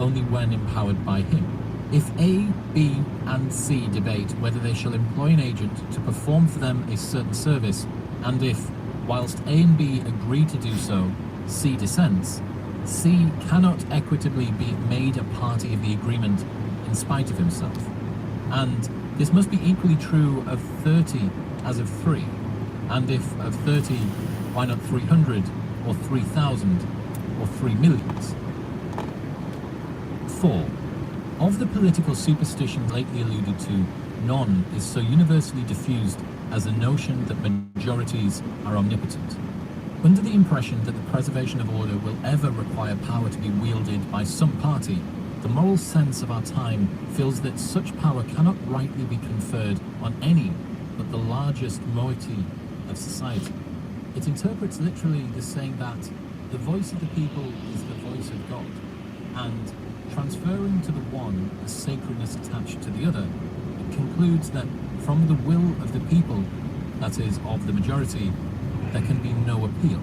only when empowered by him. If A, B, and C debate whether they shall employ an agent to perform for them a certain service, and if, whilst A and B agree to do so, C dissents, C cannot equitably be made a party of the agreement in spite of himself. And this must be equally true of 30 as of 3. And if of 30, why not 300, or 3,000, or 3 millions? 4. Of the political superstition lately alluded to, none is so universally diffused as the notion that majorities are omnipotent. Under the impression that the preservation of order will ever require power to be wielded by some party, the moral sense of our time feels that such power cannot rightly be conferred on any but the largest moiety of society. It interprets literally the saying that the voice of the people is the voice of God, and transferring to the one the sacredness attached to the other, it concludes that from the will of the people, that is, of the majority, there can be no appeal.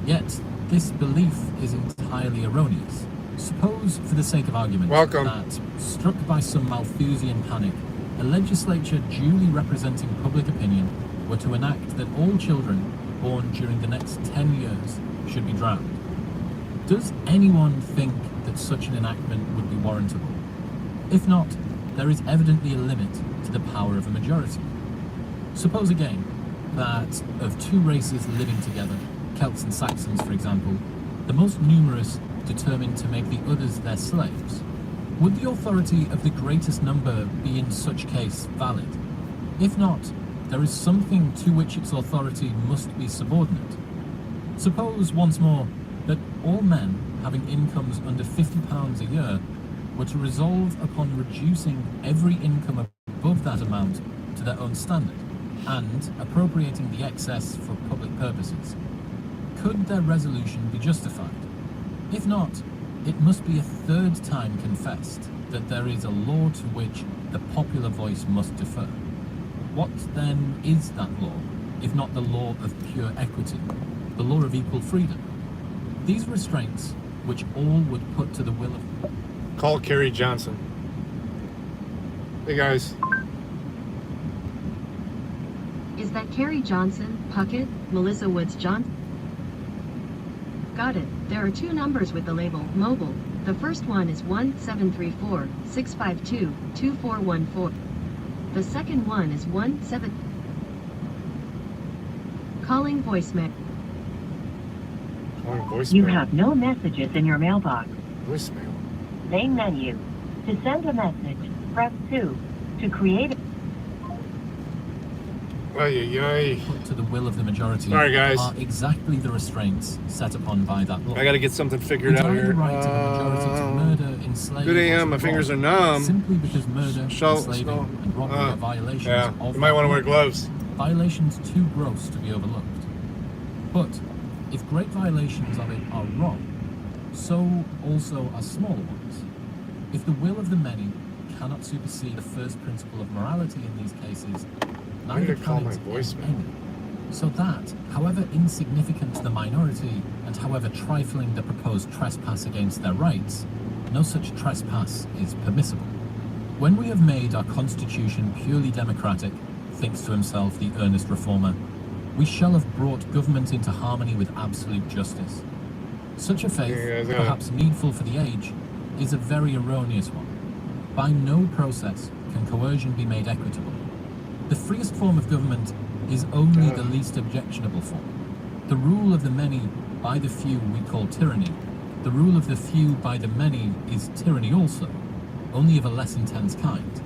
Yet, this belief is entirely erroneous. Suppose, for the sake of argument, that, struck by some Malthusian panic, a legislature duly representing public opinion were to enact that all children born during the next 10 years should be drowned. Does anyone think that such an enactment would be warrantable? If not, there is evidently a limit to the power of a majority. Suppose again that of two races living together, Celts and Saxons for example, the most numerous determined to make the others their slaves. Would the authority of the greatest number be in such case valid? If not, there is something to which its authority must be subordinate. Suppose, once more, that all men having incomes under £50 a year were to resolve upon reducing every income above that amount to their own standard, and appropriating the excess for public purposes. Could their resolution be justified? If not, it must be a third time confessed that there is a law to which the popular voice must defer. What then is that law, if not the law of pure equity, the law of equal freedom? These restraints, which all would put to the will of... Call Kerry Johnson. Hey guys. Is that Kerry Johnson, Puckett, Melissa Woods Johnson? Got it. There are two numbers with the label mobile. The first one is 1-734-652-2414. The second one is 17... Calling voicemail. Calling voicemail. You have no messages in your mailbox. Voicemail. Main menu. To send a message, press 2. To create... Put to the will of the majority. Sorry, guys. Are exactly the restraints set upon by that law. I gotta get something figured out here. The right of the majority to murder, enslave, good AM, my fingers are numb. Simply because murder, enslaving, and robbery are violations of... You might want to wear gloves. Violations too gross to be overlooked. But if great violations of it are wrong, so also are smaller ones. If the will of the many cannot supersede the first principle of morality in these cases, neither can it in any. So that, however insignificant the minority, and however trifling the proposed trespass against their rights, no such trespass is permissible. When we have made our constitution purely democratic, thinks to himself the earnest reformer, we shall have brought government into harmony with absolute justice. Such a faith, perhaps needful for the age, is a very erroneous one. By no process can coercion be made equitable. The freest form of government is only the least objectionable form. The rule of the many by the few we call tyranny. The rule of the few by the many is tyranny also, only of a less intense kind.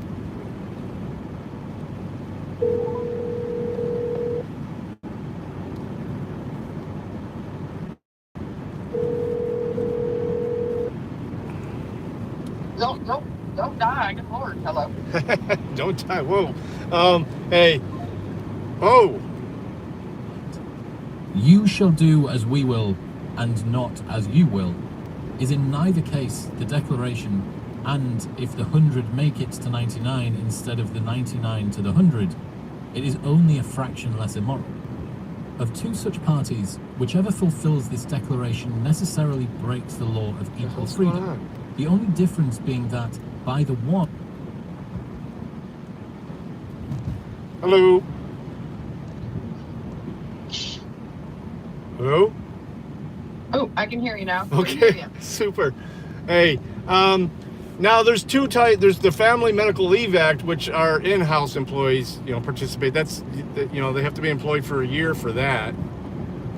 Don't die, good Lord, hello. Don't die, whoa. Hey. Oh. You shall do as we will, and not as you will, is in neither case the declaration, and if the 100 make it to 99 instead of the 99 to the 100, it is only a fraction less immoral. Of two such parties, whichever fulfills this declaration necessarily breaks the law of equal hell's going freedom. on? The only difference being that by the one. Hello? Hello? Oh, I can hear you now. I can hear Okay, you. super. Hey, now there's two types. There's the Family Medical Leave Act, which our in-house employees, participate. That's, they have to be employed for a year for that.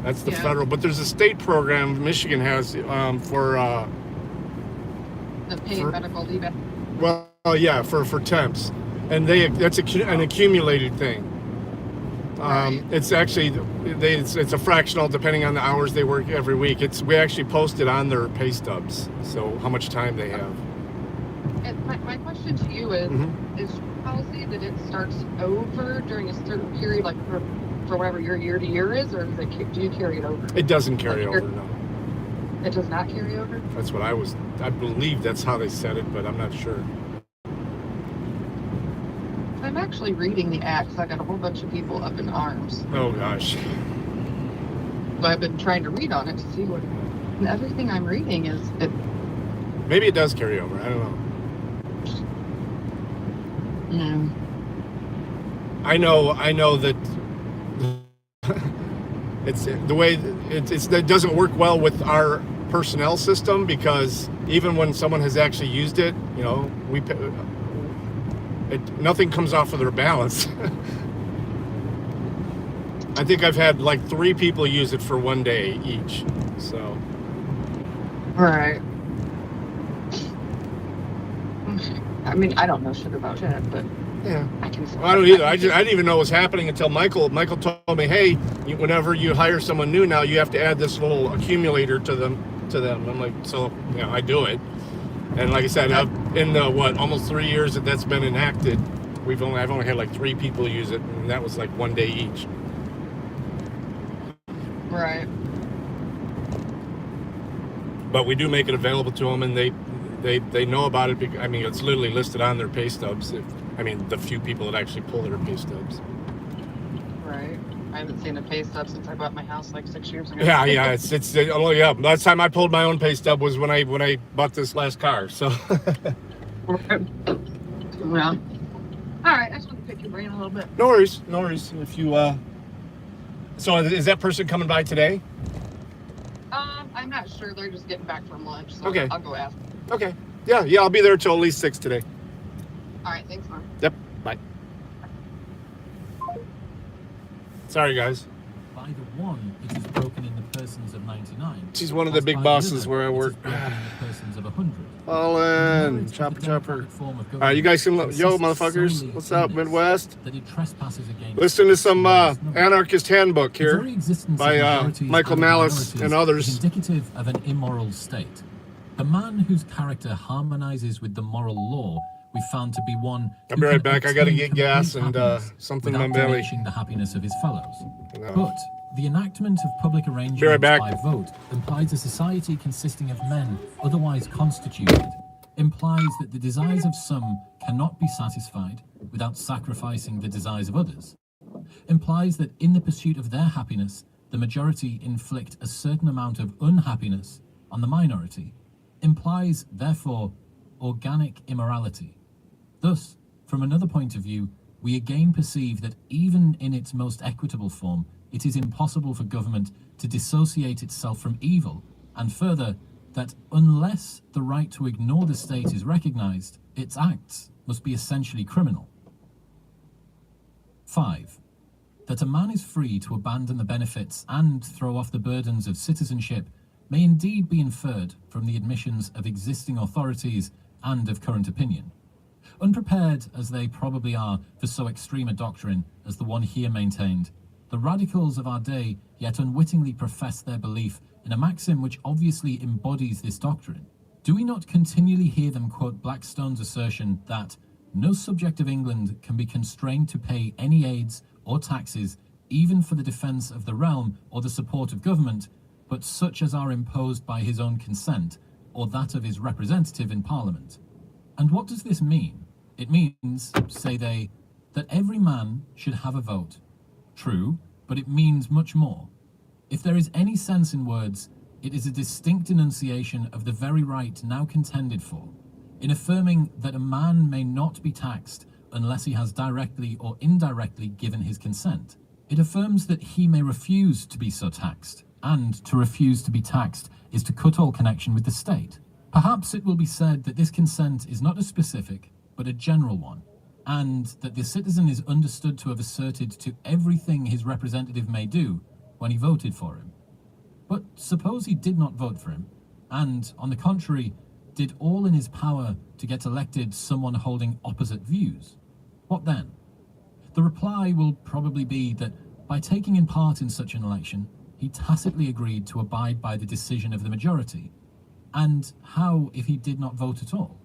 That's the Yeah. federal. But there's a state program Michigan has for, The paid medical leave. for temps, and that's an accumulated thing. Right. It's actually it's a fractional depending on the hours they work every week. We actually post it on their pay stubs, so how much time they have. And my question to you is: Mhm. is policy that it starts over during a certain period, like for whatever your year to year is, or does it, do you carry it over? It doesn't carry Like, over, no. It does not carry over. That's what I believe that's how they said it, but I'm not sure. I'm actually reading the act, so I got a whole bunch of people up in arms. Oh gosh. So I've been trying to read on it to see what. And everything I'm reading is it. Maybe it does carry over. I don't know. I know that it's the way it doesn't work well with our personnel system, because even when someone has actually used it, nothing comes off of their balance. I think I've had like 3 people use it for 1 day each. So. Right. I mean, I don't know shit about it, but Yeah. I can. Well, I don't either. I didn't even know what was happening until Michael told me, hey, whenever you hire someone new now, you have to add this little accumulator to them. I'm like, so I do it. And like I said, in the almost 3 years that's been enacted, I've only had like 3 people use it, and that was like 1 day each. Right. But we do make it available to them, and they know about it. Because, I mean, it's literally listed on their pay stubs. The few people that actually pull their pay stubs. Right. I haven't seen a pay stub since I bought my house like 6 years ago. Yeah. Last time I pulled my own pay stub was when I bought this last car. So. Well. All right. I just want to pick your brain a little bit. No worries. If you so is that person coming by today? I'm not sure. They're just getting back from lunch, so Okay. I'll go ask. Okay. Yeah. I'll be there till at least 6 today. All right. Thanks, Mom. Yep. Bye. Sorry, guys. By the one, it is broken in the persons of 99. She's one of the As big by bosses other, where I it is work. broken in the persons of 100. All in. Chopper. All right, you guys can yo, motherfuckers. What's up, Midwest? That it trespasses against. Listen to some anarchist handbook The here very existence by of majorities Michael and Malice minorities and others. is indicative of an immoral state. A man whose character harmonizes with the moral law we found to be one. I'll who be right can back. I gotta obtain get gas complete and happiness something in without my belly. diminishing the happiness of his fellows. No. But the enactment of public Be right arrangements back. by vote implies a society consisting of men otherwise constituted, implies that the desires of some cannot be satisfied without sacrificing the desires of others, implies that in the pursuit of their happiness, the majority inflict a certain amount of unhappiness on the minority, implies, therefore, organic immorality. Thus, from another point of view, we again perceive that even in its most equitable form, it is impossible for government to dissociate itself from evil, and further, that unless the right to ignore the state is recognized, its acts must be essentially criminal. 5. That a man is free to abandon the benefits and throw off the burdens of citizenship may indeed be inferred from the admissions of existing authorities and of current opinion. Unprepared as they probably are for so extreme a doctrine as the one here maintained, the radicals of our day yet unwittingly profess their belief in a maxim which obviously embodies this doctrine. Do we not continually hear them quote Blackstone's assertion that no subject of England can be constrained to pay any aids or taxes, even for the defence of the realm or the support of government, but such as are imposed by his own consent, or that of his representative in Parliament? And what does this mean? It means, say they, that every man should have a vote. True, but it means much more. If there is any sense in words, it is a distinct enunciation of the very right now contended for, in affirming that a man may not be taxed unless he has directly or indirectly given his consent. It affirms that he may refuse to be so taxed, and to refuse to be taxed is to cut all connection with the state. Perhaps it will be said that this consent is not a specific, but a general one, and that the citizen is understood to have asserted to everything his representative may do when he voted for him. But suppose he did not vote for him, and, on the contrary, did all in his power to get elected someone holding opposite views. What then? The reply will probably be that by taking in part in such an election, he tacitly agreed to abide by the decision of the majority. And how if he did not vote at all?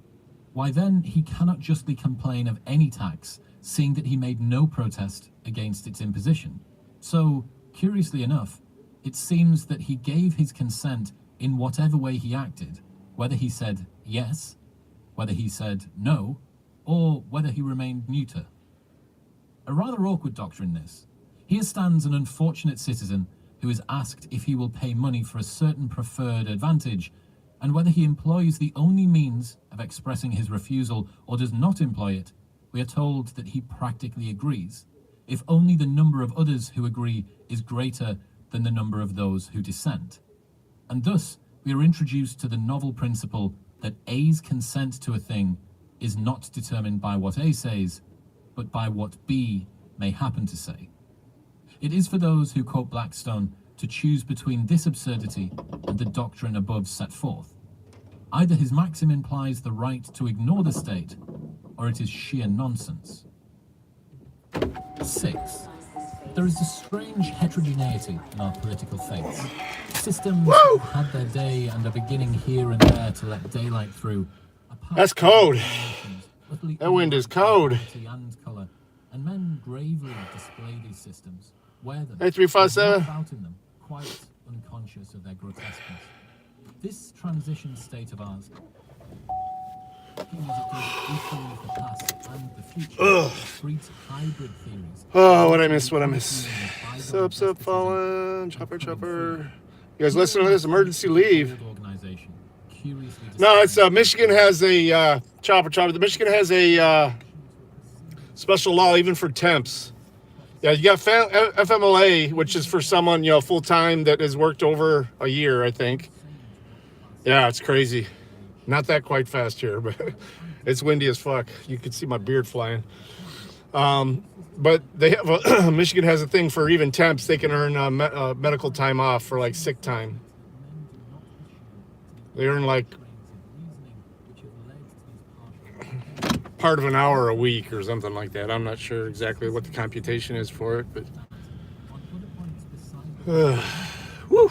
Why then he cannot justly complain of any tax, seeing that he made no protest against its imposition. So, curiously enough, it seems that he gave his consent in whatever way he acted, whether he said yes, whether he said no, or whether he remained neuter. A rather awkward doctrine this. Here stands an unfortunate citizen who is asked if he will pay money for a certain preferred advantage, and whether he employs the only means of expressing his refusal or does not employ it. We are told that he practically agrees, if only the number of others who agree is greater than the number of those who dissent. And thus, we are introduced to the novel principle that A's consent to a thing is not determined by what A says, but by what B may happen to say. It is for those who quote Blackstone to choose between this absurdity and the doctrine above set forth. Either his maxim implies the right to ignore the state, or it is sheer nonsense. 6. There is a strange heterogeneity in our political faiths. Systems have had their day and are beginning here and there to let daylight through. That's code. That wind is code. And color, and men gravely display these systems, wear them, Hey, 357. walk about in them, quite unconscious of their grotesqueness. This transition state of ours, as it does equally with the past and the future, breeds hybrid theories. Oh, what I miss. Sup, fallen. Chopper. You guys listen to this emergency leave. No, it's Michigan has a chopper. Michigan has a special law even for temps. Yeah, you got FMLA, which is for someone, full time that has worked over a year, I think. Yeah, it's crazy. Not that quite fast here, but it's windy as fuck. You can see my beard flying. But they have Michigan has a thing for even temps. They can earn medical time off for like sick time. They earn like part of an hour a week or something like that. I'm not sure exactly what the computation is for it, but whew.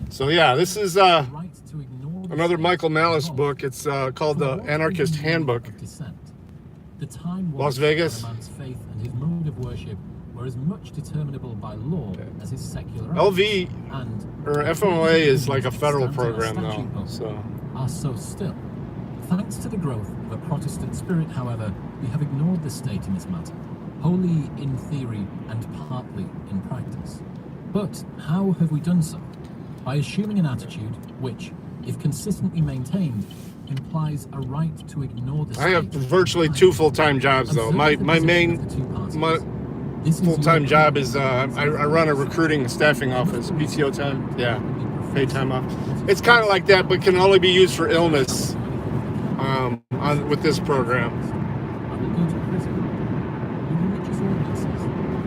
So yeah, this is another Michael Malice book. It's called The Anarchist Handbook. Las Vegas. Faith and his mode of worship were as much determinable by law as his secular LV and or FMLA is like a federal program though. So are so still. Thanks to the growth of a Protestant spirit, however, we have ignored the state in this matter, wholly in theory and partly in practice. But how have we done so? By assuming an attitude which, if consistently maintained, implies a right to ignore the state. I have virtually 2 full-time jobs though. My full-time job is I run a recruiting and staffing office, PTO time, paid time off. It's kind of like that, but can only be used for illness with this program. I will go to prison. The religious ordinances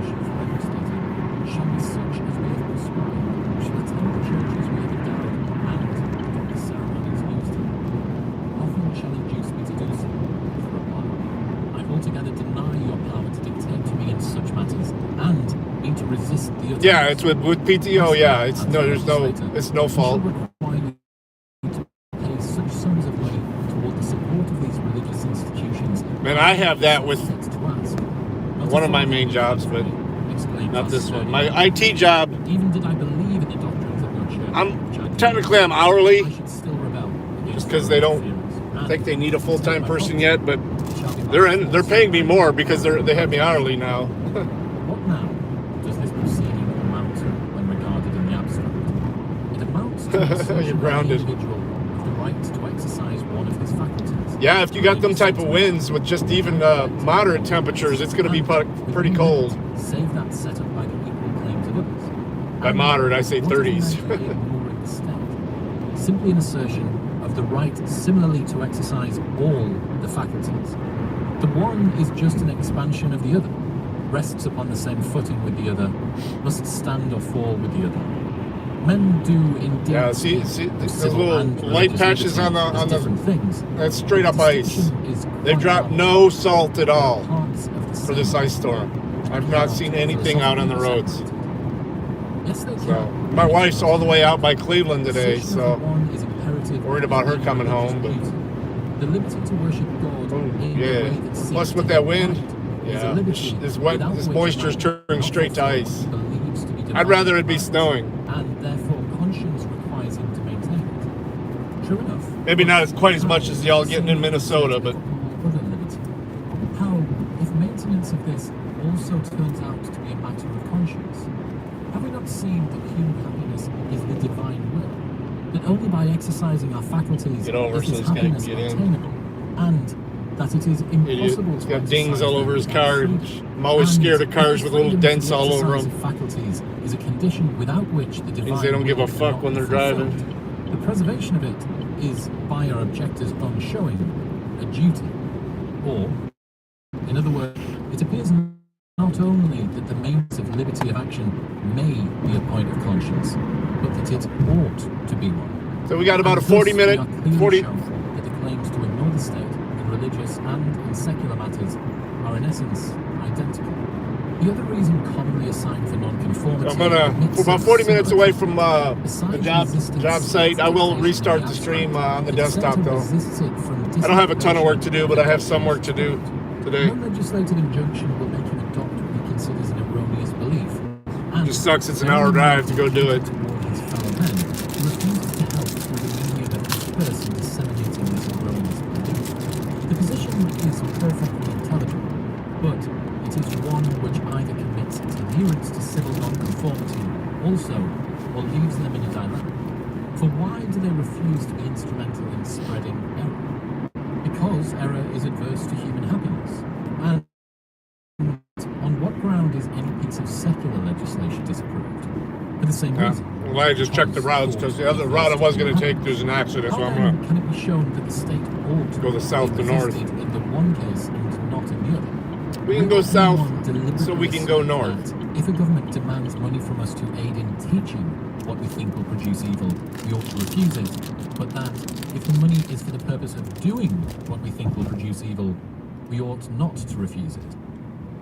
shall forever stated shall be such as we have prescribed, shall attend the churches we have endowed, and adopt the ceremonies used here. Often shall induce me to do so. For a while, I altogether deny your power to dictate to me in such matters, and mean to resist the authorities. Yeah, it's with PTO. Yeah, it's no fault. Man, I have that with one of my main jobs, but not this one. My IT job, Even did I believe in the doctrines of your church, I'm hourly, I should still rebel just because they don't think they need a full-time person yet, but they're paying me more because they have me hourly now. What now? You're grounded. Individual of the right to exercise one of his faculties. Yeah, if you got them type of winds with just even moderate temperatures, it's going to be pretty cold. Save that set up by the equal claims of others. By moderate, I say 30s. Simply an assertion of the right similarly to exercise all the faculties. The one is just an expansion of the other, rests upon the same footing with the other, must stand or fall with the other. Men do indeed. Yeah, see those little light patches on the different things. That's straight up ice. They dropped no salt at all for this ice storm. I've not seen anything out on the roads. Yes, they So my wife's all the way out by Cleveland today, so worried about her coming home. But the liberty to worship God in yeah, a way that seems plus with to that be wind, right is a yeah, liberty this without which moisture's man turning straight to ice. believes to be I'd divine rather it be right, snowing. and therefore conscience requires him to maintain it. True enough. Maybe not quite as much as y'all getting in Minnesota, but Other liberty. How, if maintenance of this also turns out to be a matter of conscience, have we not seen that human happiness is the divine will? That only by exercising our faculties Get over is so this this guy can happiness get in. obtainable, and that it is impossible he's to got dings exercise all over them his without car. freedom. I'm always And scared of cars that with little freedom to dents all over exercise them. of faculties is a condition without which the divine Means they don't give a will fuck cannot when be they're driving. fulfilled. The preservation of it is, by our objector's own showing, a duty. Or, in other words, it appears not only that the means of liberty of action may be a point of conscience, but that it ought to be one. So we got about a And thus 40-minute, we are clearly 40. shown that the claims to ignore the state in religious and in secular matters are in essence identical. The other reason commonly assigned for non-conformity. I'm gonna, we're about 40 minutes away from the job site. I will restart the stream on the desktop though. I don't have a ton of work to do, but I have some work to do today. No legislative injunction will make him adopt what he considers an erroneous belief. And Just sucks it's an hour drive to go do it. toward his fellow men, he refuses to help through the medium of each person disseminating this erroneous belief. The position is perfectly intelligible, but it is one which either commits its adherents to civil non-conformity also, or leaves them in a dilemma. For why do they refuse to be instrumental in spreading error? Because error is adverse to human happiness. And on what ground is any piece of secular legislation disapproved? For the same Yeah. reason. Well, I just checked the routes because the other route I was going to take, there's an accident, so How I'm then going can it be shown that the state ought Go the south be to north. resisted in the one case and not in the other? to. We can go Will south, anyone deliberately so we can go assert north. that if a government demands money from us to aid in teaching what we think will produce evil, we ought to refuse it, but that if the money is for the purpose of doing what we think will produce evil, we ought not to refuse it.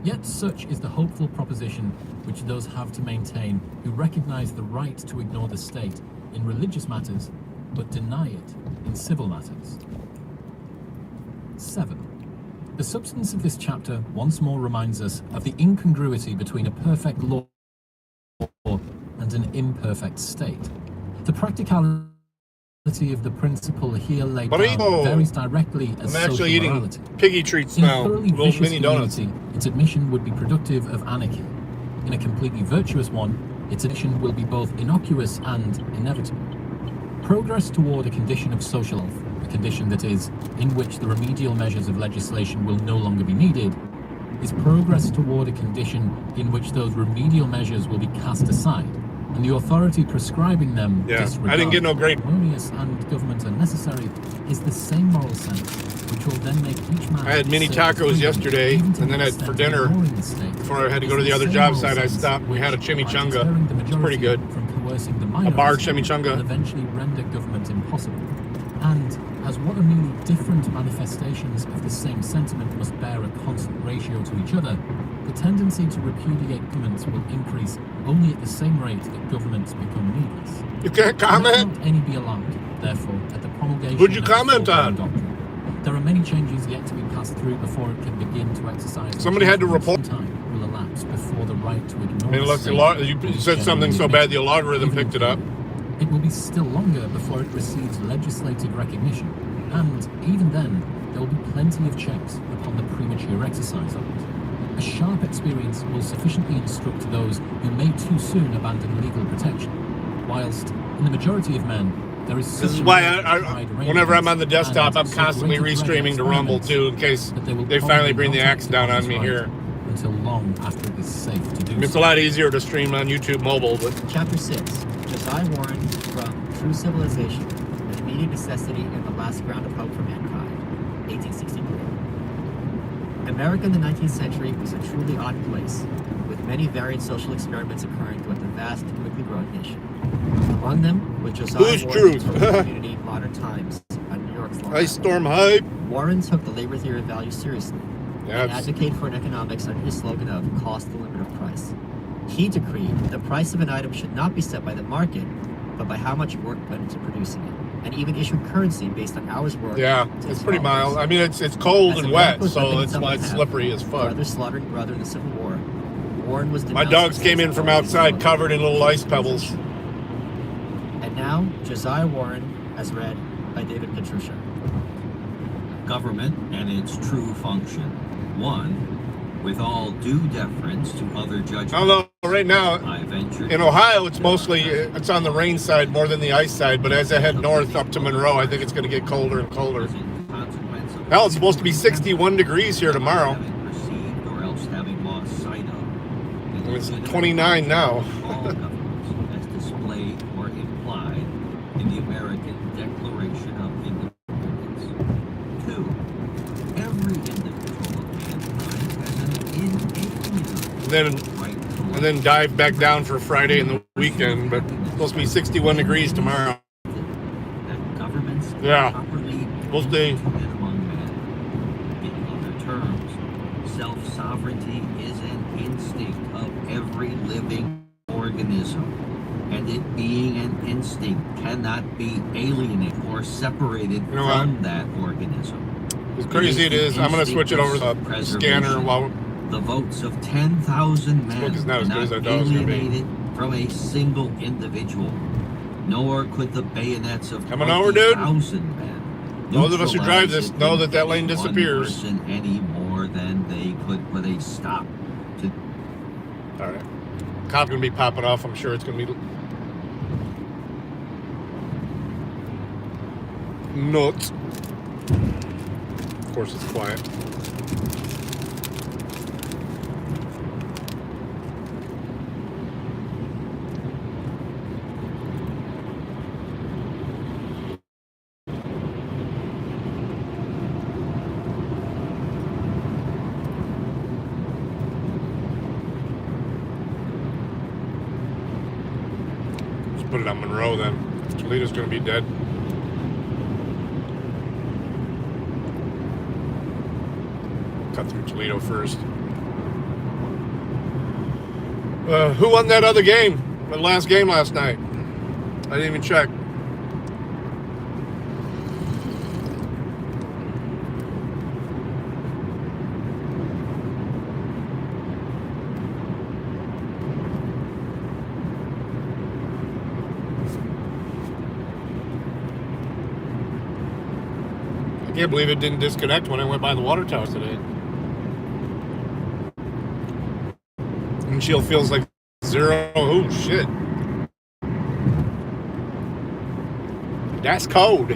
Yet such is the hopeful proposition which those have to maintain who recognize the right to ignore the state in religious matters, but deny it in civil matters. 7. The substance of this chapter once more reminds us of the incongruity between a perfect law and an imperfect state. The practicality of the principle here laid down varies directly as I'm actually social eating morality. piggy treats In a now, thoroughly little vicious mini donuts. community, its admission would be productive of anarchy. In a completely virtuous one, its admission will be both innocuous and inevitable. Progress toward a condition of social health, a condition that is, in which the remedial measures of legislation will no longer be needed, is progress toward a condition in which those remedial measures will be cast aside, and the authority prescribing them disregarded. I didn't get no grade. Harmonious and government unnecessary is the same moral sense which will then make each man. I had mini assert tacos freedom, yesterday, even to and then the for extent of dinner, ignoring the state. before I had to go It's to the other same job moral site, I sense stopped. We had a which, by chimichanga. deterring the It's pretty good. majority from coercing the A bar minority, chimichanga. will eventually render government impossible. And as what are merely different manifestations of the same sentiment must bear a constant ratio to each other, the tendency to repudiate governments will increase only at the same rate that governments become needless. You can't Let comment? not any be alarmed, therefore, at the promulgation Who'd you of comment the on? doctrine. There are many changes yet to be passed through before it can begin to exercise. Somebody had to report. Some time will elapse before the right to ignore. Unless the you said something so bad the algorithm picked it up. It will be still longer before it receives legislative recognition, and even then, there will be plenty of checks upon the premature exercise of it. A sharp experience will sufficiently instruct those who may too soon abandon legal protection, while whilst in the majority of men, there is This is why whenever I'm on the desktop, I'm constantly restreaming to Rumble too, in case they finally bring the axe down on me here. Until long after it is safe to do It's so. a lot easier to stream on YouTube mobile, but Chapter 6. Josiah Warren from True Civilization, An Immediate Necessity and the Last Ground of Hope for Mankind, 1863. America in the 19th century was a truly odd place, with many varied social experiments occurring throughout the vast and quickly growing nation. Among them was Josiah Whose Warren's truth? community, Modern Times, on New York's Long Ice Island. Storm hype. Warren took the labor theory of value seriously Yeah, and advocated for an economics under his slogan of cost the limit of price. He decreed the price of an item should not be set by the market, but by how much work went into producing it, and even issued currency based on hours worked. yeah, to it's his pretty followers. mild. I mean, it's cold As and America wet, was so ripping that's itself why in it's half, slippery as fuck. brother slaughtering brother in the Civil War, Warren was My denounced dogs as came in from outside covered in little ice pebbles. And now, Josiah Warren, as read by David Petrusha. Government and its true function. 1. With all due deference to other judgments. I don't know, right now, I venture in Ohio, it's mostly, it's on the rain side more than the ice side, but as I head north up to Monroe, I think it's going to get colder and colder. Hell, it's supposed to be 61 degrees here tomorrow. Having perceived or else having lost sight of. It's 29 now. All governments as displayed or implied in the American Declaration of Independence. 2. Every individual of mankind has an inalienable Then right to life. and then dive back down for Friday and the weekend, but it's supposed to be 61 degrees tomorrow. That governments Yeah. properly We'll see. instituted among men. In other terms, self-sovereignty is an instinct of every living organism, and it being an instinct cannot be alienated or separated You know what? from that organism. As crazy it is, I'm going to switch it over to the scanner while The votes of 10,000 men book is not as good as I cannot thought it was gonna be. alienate it from a single individual, nor could the bayonets of Coming over, dude. 20,000 men. Those of us who drive neutralize this it know in that lane any one disappears. person any more than they could put a stop to. All right. Cop going to be popping off. I'm sure it's going to be nuts. Of course, it's quiet. Just put it on Monroe then. Toledo's going to be dead. Cut through Toledo first. Who won that other game? The last game last night? I didn't even check. I can't believe it didn't disconnect when I went by the water tower today. Windshield feels like 0. Oh, shit. That's cold.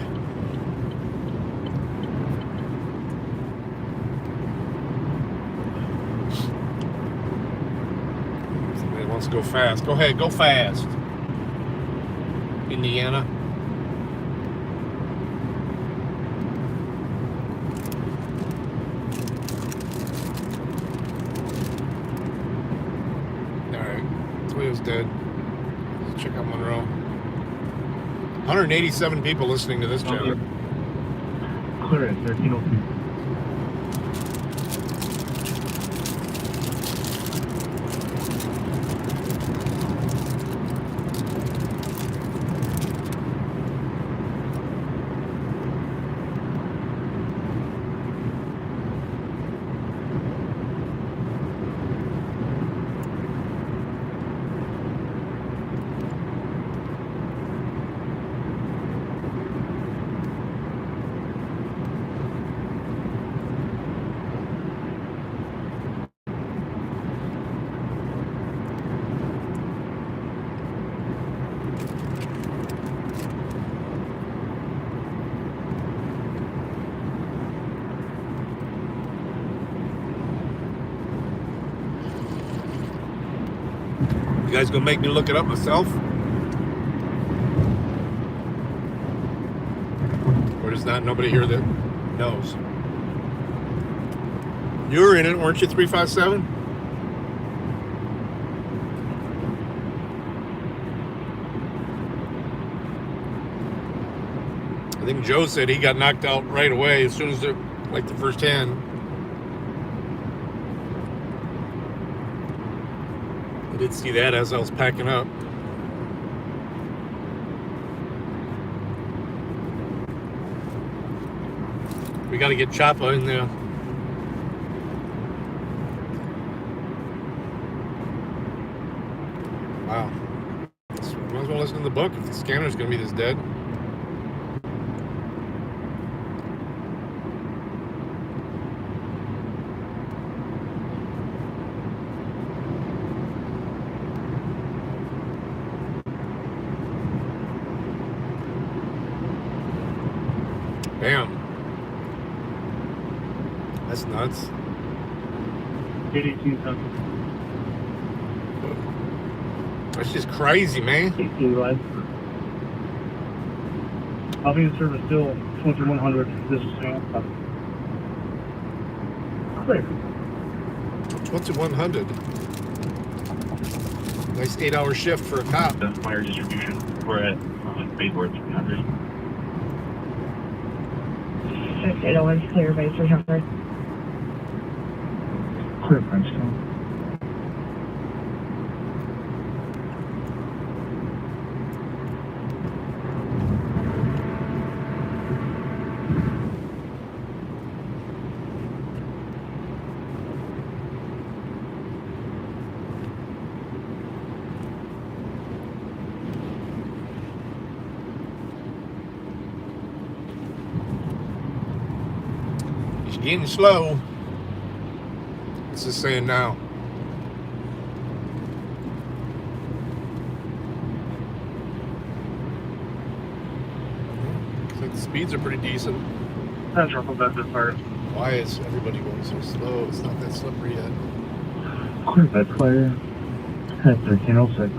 Somebody wants to go fast. Go ahead, go fast. Indiana. Toledo's dead. Let's check out Monroe. 187 people listening to this channel. Clear at 1302. guys gonna make me look it up myself? Or is not nobody here that knows? You're in it, weren't you, 357? I think Joe said he got knocked out right away as soon as the first 10. I did see that as I was packing up. We got to get Choppa in there. Wow. Might as well listen to the book if the scanner's going to be this dead. Damn. That's nuts. 82 something. That's just crazy, man. 18 live. I'll be in service still 2100. This is clear. 2100. Nice 8-hour shift for a cop. The fire distribution. We're at baseboard 300. 801 clear by 300. Clear Princeton. It's getting slow. What's this saying now? Looks like the speeds are pretty decent. That's Ruffle Bed fire. Why is everybody going so slow? It's not that slippery yet. Clear bed fire at 1306.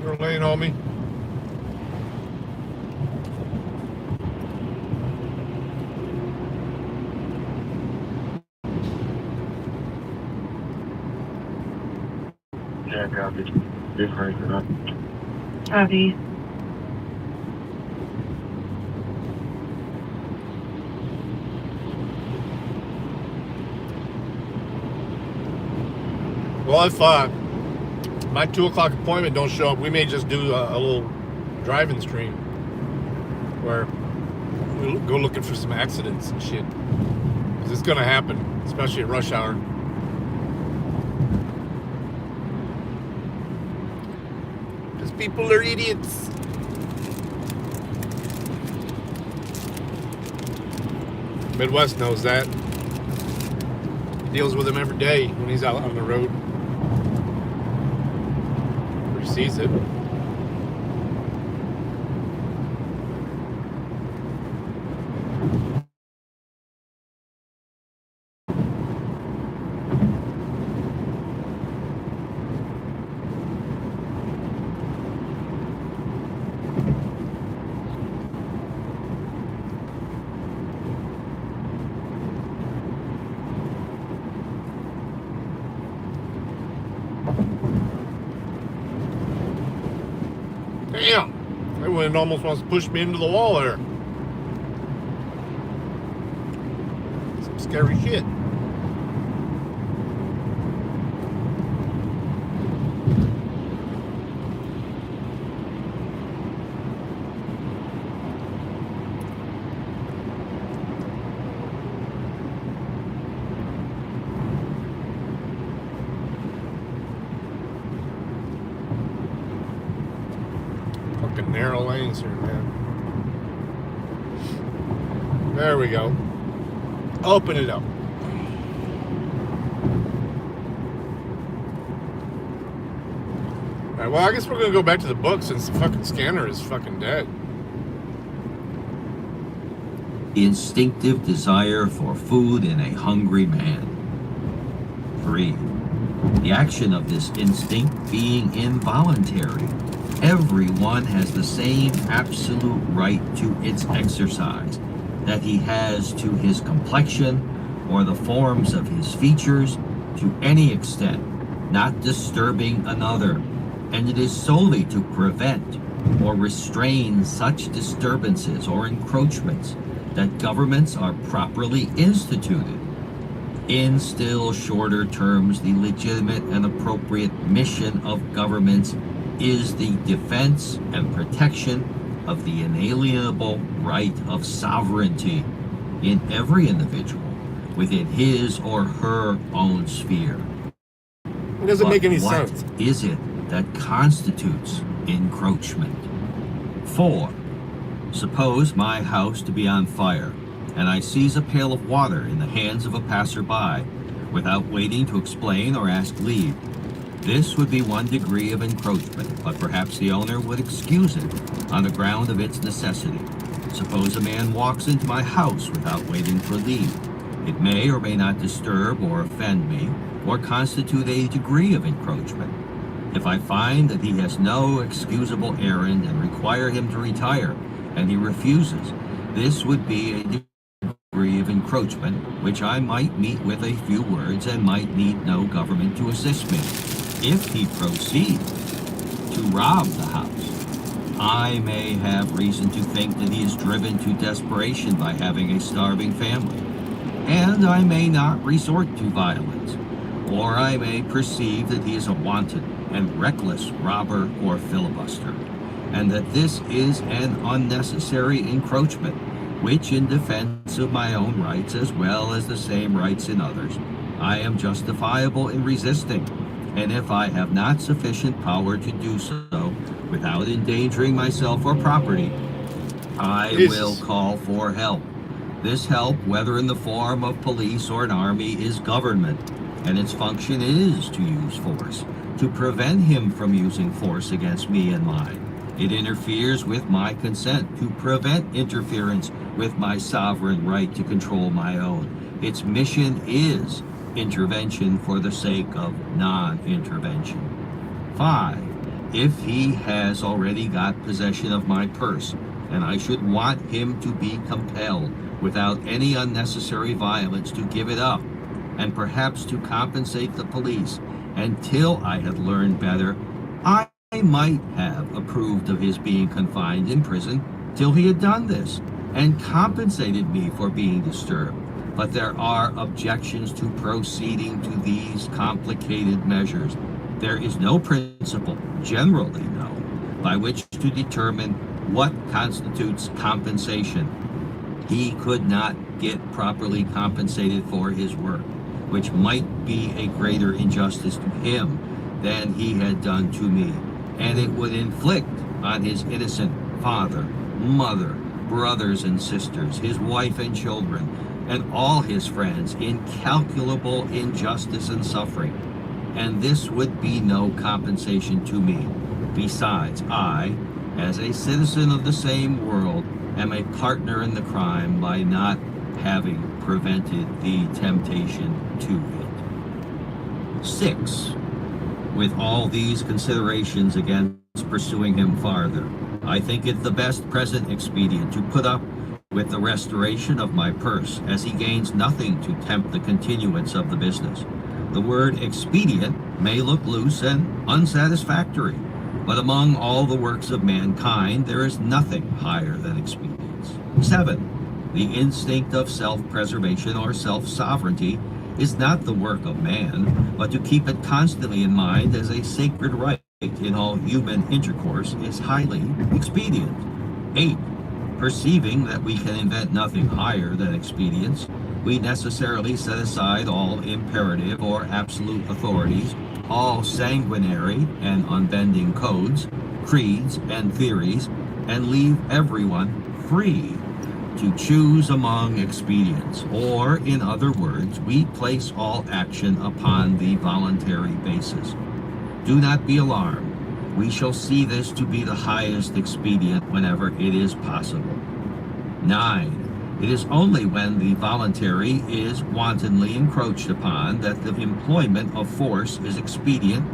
You're laying on me. Yeah, copy. Different. Copy. Well, if my 2 o'clock appointment don't show up, we may just do a little driving stream where we'll go looking for some accidents and shit. Because it's going to happen, especially at rush hour. Because people are idiots. Midwest knows that. He deals with them every day when he's out on the road. He sees it. Damn! That wind almost wants to push me into the wall there. Some scary shit. narrow lanes here, man. There we go. Open it up. All right, well, I guess we're going to go back to the book since the fucking scanner is fucking dead. Instinctive desire for food in a hungry man. 3. The action of this instinct being involuntary. Everyone has the same absolute right to its exercise that he has to his complexion or the forms of his features to any extent, not disturbing another, and it is solely to prevent or restrain such disturbances or encroachments that governments are properly instituted. In still shorter terms, the legitimate and appropriate mission of governments is the defense and protection of the inalienable right of sovereignty in every individual within his or her own sphere. It doesn't make any sense. What is it that constitutes encroachment? 4. Suppose my house to be on fire, and I seize a pail of water in the hands of a passerby, without waiting to explain or ask leave. This would be one degree of encroachment, but perhaps the owner would excuse it on the ground of its necessity. Suppose a man walks into my house without waiting for leave. It may or may not disturb or offend me, or constitute a degree of encroachment. If I find that he has no excusable errand and require him to retire, and he refuses, this would be a degree of encroachment, which I might meet with a few words and might need no government to assist me. If he proceeds to rob the house, I may have reason to think that he is driven to desperation by having a starving family, and I may not resort to violence, or I may perceive that he is a wanton and reckless robber or filibuster, and that this is an unnecessary encroachment, which in defense of my own rights as well as the same rights in others, I am justifiable in resisting, and if I have not sufficient power to do so without endangering myself or property, I will call for help. This help, whether in the form of police or an army, is government, and its function is to use force, to prevent him from using force against me and mine. It interferes with my consent to prevent interference with my sovereign right to control my own. Its mission is intervention for the sake of non-intervention. 5. If he has already got possession of my purse, and I should want him to be compelled, without any unnecessary violence, to give it up, and perhaps to compensate the police, until I had learned better, I might have approved of his being confined in prison till he had done this, and compensated me for being disturbed. But there are objections to proceeding to these complicated measures. There is no principle, generally known, by which to determine what constitutes compensation. He could not get properly compensated for his work, which might be a greater injustice to him than he had done to me, and it would inflict on his innocent father, mother, brothers and sisters, his wife and children, and all his friends incalculable injustice and suffering, and this would be no compensation to me. Besides, I, as a citizen of the same world, am a partner in the crime by not having prevented the temptation to it. 6. With all these considerations against pursuing him farther, I think it the best present expedient to put up with the restoration of my purse, as he gains nothing to tempt the continuance of the business. The word expedient may look loose and unsatisfactory, but among all the works of mankind there is nothing higher than expedience. 7. The instinct of self-preservation or self-sovereignty is not the work of man, but to keep it constantly in mind as a sacred right in all human intercourse is highly expedient. 8. Perceiving that we can invent nothing higher than expedience, we necessarily set aside all imperative or absolute authorities, all sanguinary and unbending codes, creeds, and theories, and leave everyone free to choose among expedients. Or, in other words, we place all action upon the voluntary basis. Do not be alarmed. We shall see this to be the highest expedient whenever it is possible. 9. It is only when the voluntary is wantonly encroached upon that the employment of force is expedient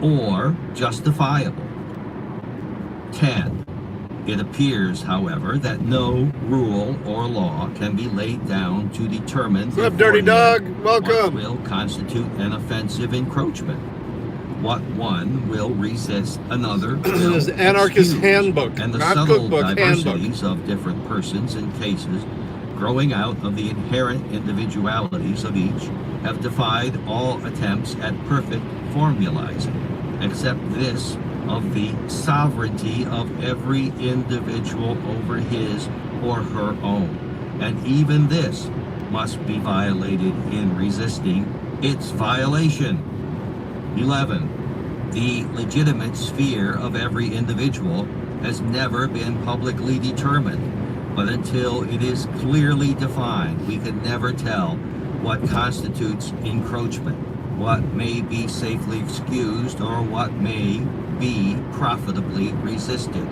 or justifiable. 10. It appears, however, that no rule or law can be laid down to determine What's up, Dirty Dog? what Welcome. will constitute an offensive encroachment. What one will resist, another This will is Anarchist excuse. Handbook, And the not subtle cookbook, handbook. diversities of different persons and cases growing out of the inherent individualities of each have defied all attempts at perfect formalizing, except this of the sovereignty of every individual over his or her own. And even this must be violated in resisting its violation. 11. The legitimate sphere of every individual has never been publicly determined, but until it is clearly defined, we can never tell what constitutes encroachment, what may be safely excused, or what may be profitably resisted.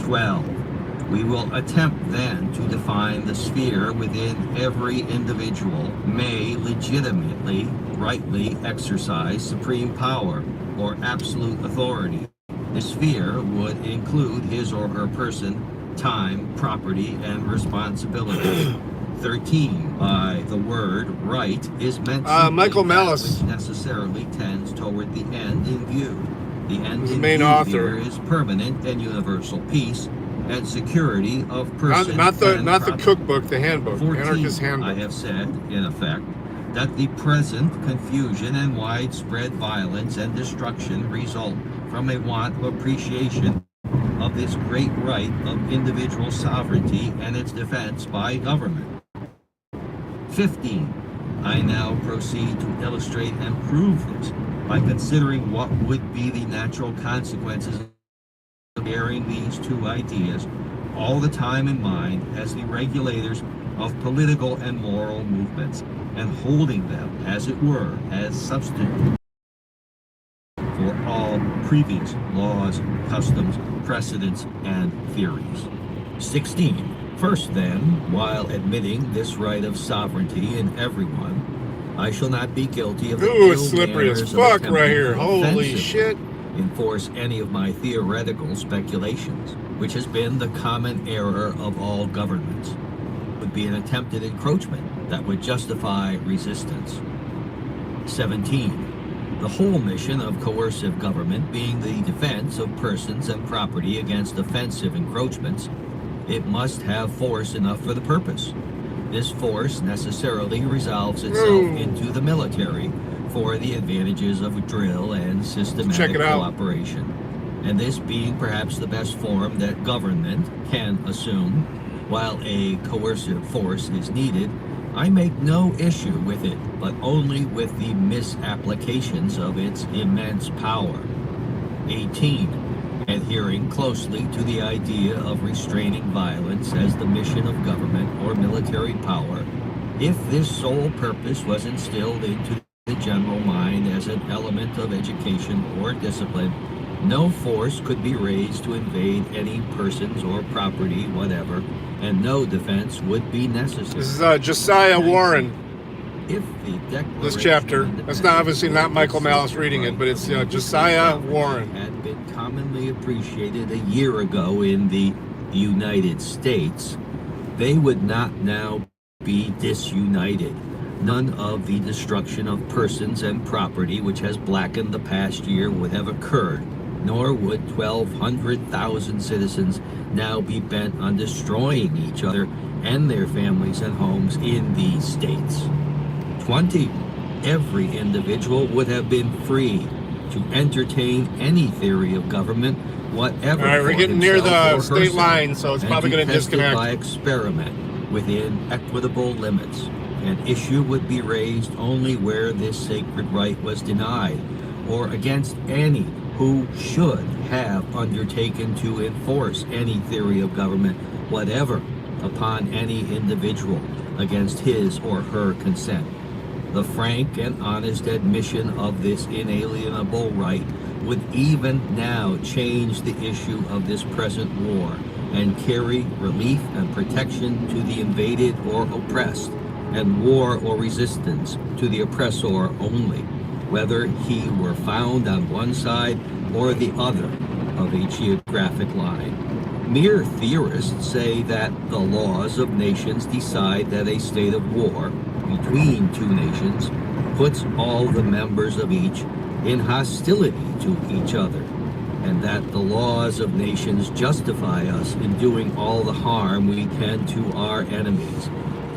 12. We will attempt then to define the sphere within every individual may legitimately, rightly exercise supreme power or absolute authority. The sphere would include his or her person, time, property, and responsibility. 13. By the word right is meant Michael that Malice. which necessarily tends toward the end in view. The end He's the in main view author. here is permanent and universal peace and security of Not, person not the and not the property. cookbook, the handbook. 14. Anarchist Handbook. I have said, in effect, that the present confusion and widespread violence and destruction result from a want of appreciation of this great right of individual sovereignty and its defense by government. 15. I now proceed to illustrate and prove this by considering what would be the natural consequences of bearing these two ideas all the time in mind as the regulators of political and moral movements, and holding them, as it were, as substitute for all previous laws, customs, precedents, and theories. 16. First, then, while admitting this right of sovereignty in everyone, I shall not be guilty of the Ooh, it's ill slippery as manners of fuck attempting right here. to Holy offensively shit. enforce any of my theoretical speculations, which has been the common error of all governments. Would be an attempted encroachment that would justify resistance. 17. The whole mission of coercive government being the defense of persons and property against offensive encroachments, it must have force enough for the purpose. This force necessarily resolves itself into the military for the advantages of drill and systematic it out. cooperation. And this being perhaps the best form that government can assume, while a coercive force is needed, I make no issue with it, but only with the misapplications of its immense power. 18. Adhering closely to the idea of restraining violence as the mission of government or military power, if this sole purpose was instilled into the general mind as an element of education or discipline, no force could be raised to invade any persons or property whatever, and no defense would be necessary. This is Josiah Warren. If the Declaration This chapter. of That's not obviously not Independence Michael Malice was reading it, but it's right, Josiah Warren. had been commonly appreciated a year ago in the United States, they would not now be disunited. None of the destruction of persons and property which has blackened the past year would have occurred, nor would 1,200,000 citizens now be bent on destroying each other and their families and homes in these states. 20. Every individual would have been free to entertain any theory of government, whatever. All right, we're for getting near himself the or state herself, line, so it's and probably to going to test it disconnect. by experiment within equitable limits. An issue would be raised only where this sacred right was denied, or against any who should have undertaken to enforce any theory of government, whatever, upon any individual against his or her consent. The frank and honest admission of this inalienable right would even now change the issue of this present war and carry relief and protection to the invaded or oppressed, and war or resistance to the oppressor only, whether he were found on one side or the other of a geographic line. Mere theorists say that the laws of nations decide that a state of war between two nations puts all the members of each in hostility to each other, and that the laws of nations justify us in doing all the harm we can to our enemies.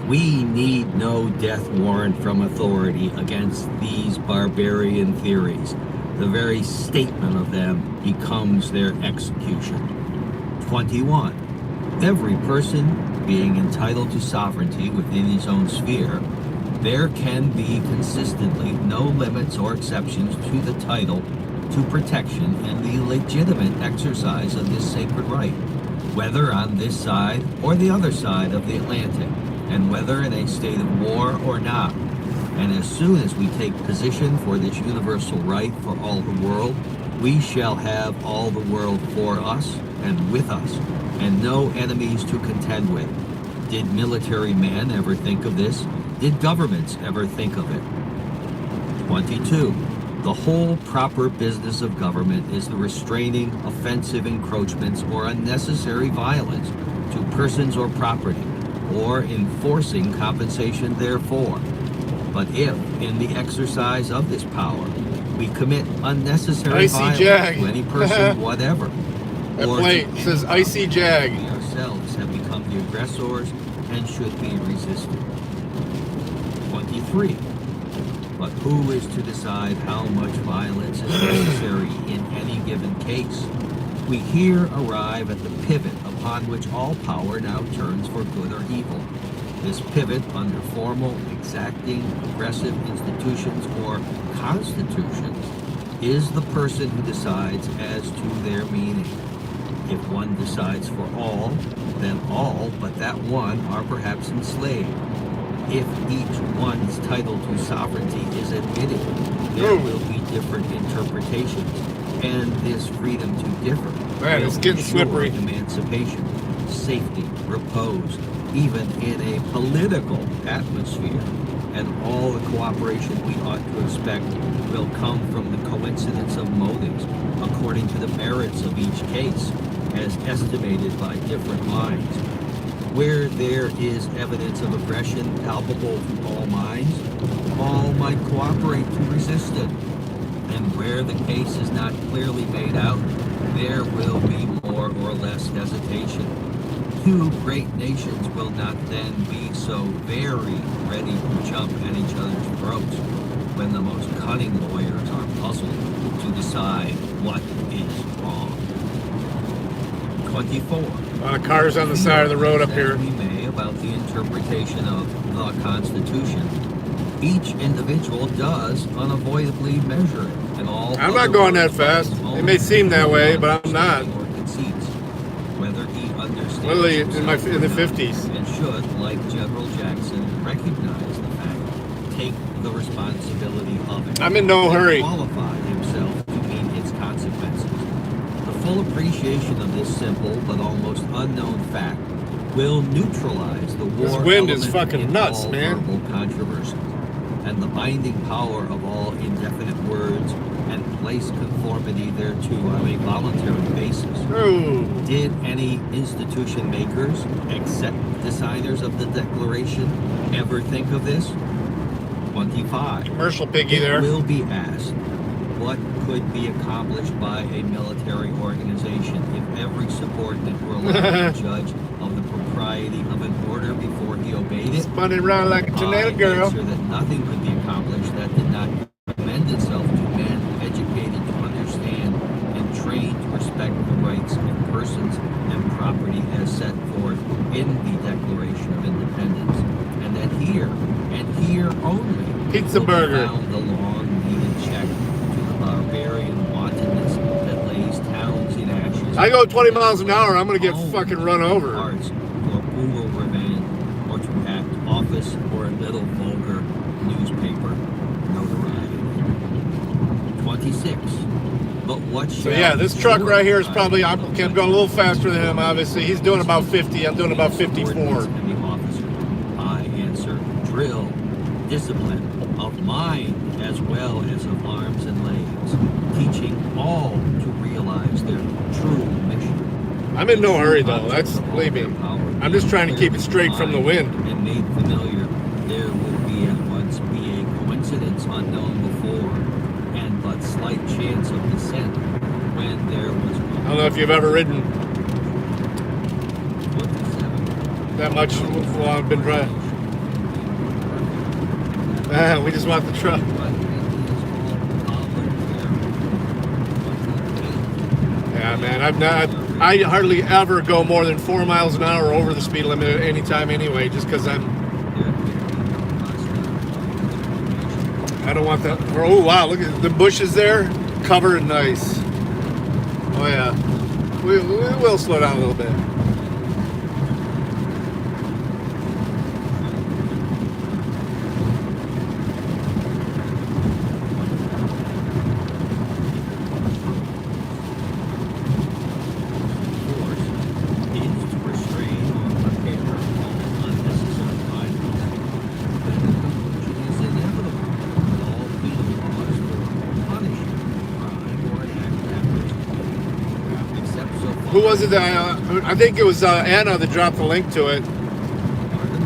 We need no death warrant from authority against these barbarian theories. The very statement of them becomes their execution. 21. Every person being entitled to sovereignty within his own sphere, there can be consistently no limits or exceptions to the title to protection in the legitimate exercise of this sacred right, whether on this side or the other side of the Atlantic, and whether in a state of war or not. And as soon as we take position for this universal right for all the world, we shall have all the world for us and with us, and no enemies to contend with. Did military men ever think of this? Did governments ever think of it? 22. The whole proper business of government is the restraining offensive encroachments or unnecessary violence to persons or property, or enforcing compensation therefor. But if, in the exercise of this power, we commit unnecessary violence to any person whatever, That or plate to says any Icy Jag. we ourselves have become the aggressors and should be resisted. 23. But who is to decide how much violence is necessary in any given case? We here arrive at the pivot upon which all power now turns for good or evil. This pivot under formal, exacting, aggressive institutions or constitutions is the person who decides as to their meaning. If one decides for all, then all but that one are perhaps enslaved. If each one's title to sovereignty is admitted, there will be different interpretations, and this freedom to differ Man, will it's getting ensure slippery. emancipation, safety, repose, even in a political atmosphere, and all the cooperation we ought to expect will come from the coincidence of motives according to the merits of each case, as estimated by different minds. Where there is evidence of aggression palpable to all minds, all might cooperate to resist it. And where the case is not clearly made out, there will be more or less hesitation. Two great nations will not then be so very ready to jump at each other's throats when the most cunning lawyers are puzzled to decide what is wrong. 24. A lot of cars on the side of the road up here. As we may about the interpretation of the Constitution, each individual does unavoidably measure it, and all. I'm not going that fast. It may seem that way, but I'm not. Or conceits, whether he understands Literally in himself the or not, 50s. and should, like General Jackson, recognize the fact, take the responsibility of it. I'm in no and hurry. Qualify himself to meet its consequences. The full appreciation of this simple but almost unknown fact will neutralize the war This wind is element fucking in nuts, all man. verbal controversy, and the binding power of all indefinite words, and place conformity thereto on a voluntary basis. Ooh. Did any institution makers, except the signers of the Declaration, ever think of this? 25. Commercial piggy It there. will be asked, what could be accomplished by a military organization if every subordinate were allowed to judge of the propriety of an order before he obeyed it? Spun around like a I tornado girl. answer that nothing could be accomplished that did not commend itself to men educated to understand and trained to respect the rights of persons and property as set forth in the Declaration of Independence, and that here, and here only, Pizza will be burger. found the long-needed check to the barbarian wantonness I go 20 miles an hour, I'm gonna get fucking run over. Arts for brutal revenge or to act office or a little vulgar newspaper notoriety. 26. But what So yeah, this truck right here is probably, I'm going a little faster than him, obviously. He's doing about 50, I'm doing about 54. I answer drill, discipline of mind as well as of arms and legs, teaching all to realize their true mission. I'm in no hurry though, that's, believe me. I'm just trying to keep it straight from the wind. And made familiar, there would be at once be a coincidence unknown before, and but slight chance of descent when there was. I don't know if you've ever ridden 27. that much while I've been driving. We just want the truck. Yeah, man, I hardly ever go more than 4 miles an hour over the speed limit at any time anyway, just because I don't want that. Oh wow, look at the bushes there, covered nice. Oh yeah, we will slow down a little bit. Who was it that I think it was Anna that dropped the link to it.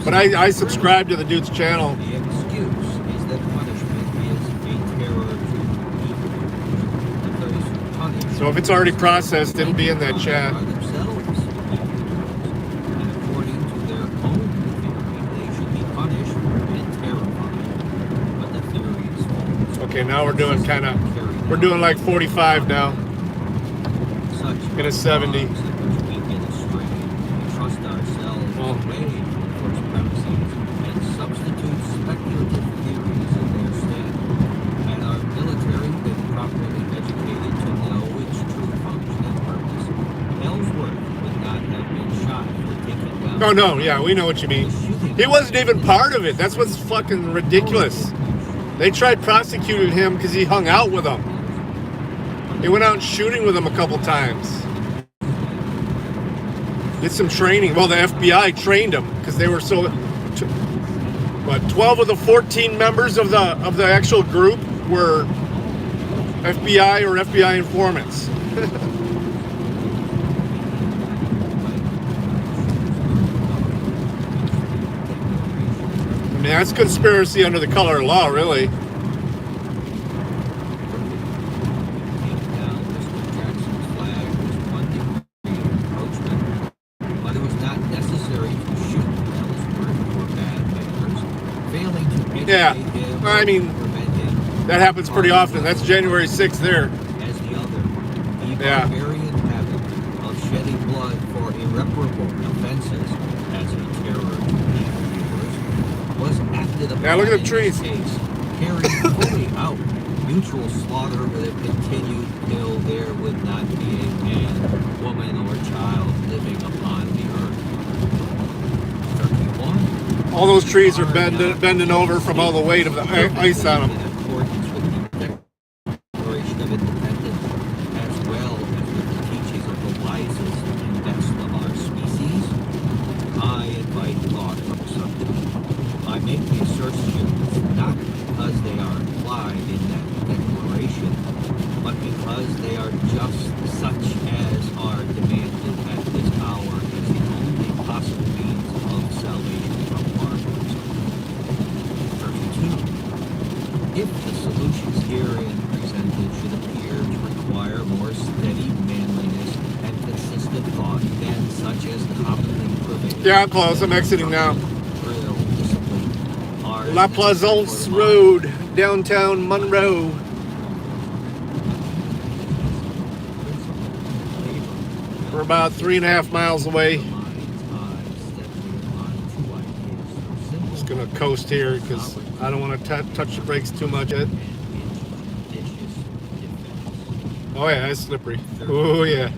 But I subscribed to the dude's channel. The excuse is that punishment is a terror to evil. So if it's already processed, it'll be in that chat. And according to their own theory, they should be punished and terrified. But the theory is false. Okay, now we're doing like 45 now. In a 70. We get astray, we trust ourselves away from premises and substitute speculative theories in their stead. And our military been properly educated to know its true function and purpose. Ellsworth would not have been shot for taking down. Oh no, yeah, we know what you mean. He wasn't even part of it. That's what's fucking ridiculous. They tried prosecuting him because he hung out with them. They went out shooting with him a couple times. Did some training. Well, the FBI trained him because they were so. But 12 of the 14 members of the actual group were FBI or FBI informants. I mean, that's conspiracy under the color of law, really. Yeah, I mean, that happens pretty often. That's January 6th there. As the other, the yeah. barbarian habit of shedding blood for irreparable offenses as a terror to evildoers was acted upon. Yeah, look at the trees. Case, carried fully out. Mutual slaughter would have continued till there would not be a man, woman, or child living upon the earth. 31. All those trees are bending over from all the weight of the ice on them. In accordance with the Declaration of Independence, as well as with the teachings of the wisest and best of our species, I invite thought from subject. I make the assertions not because they are implied in that declaration, but because they are just such as are demanded at this hour as the only possible means of salvation from barbarism. 32. If the solutions herein presented should appear to require more steady manliness and consistent thought than such as commonly prevails. Yeah, I'm close. I'm exiting now. Drill, discipline, are La Plaisance Road, downtown Monroe. We're about 3.5 miles away. Just gonna coast here because I don't want to touch the brakes too much. Oh yeah, it's slippery. Oh yeah.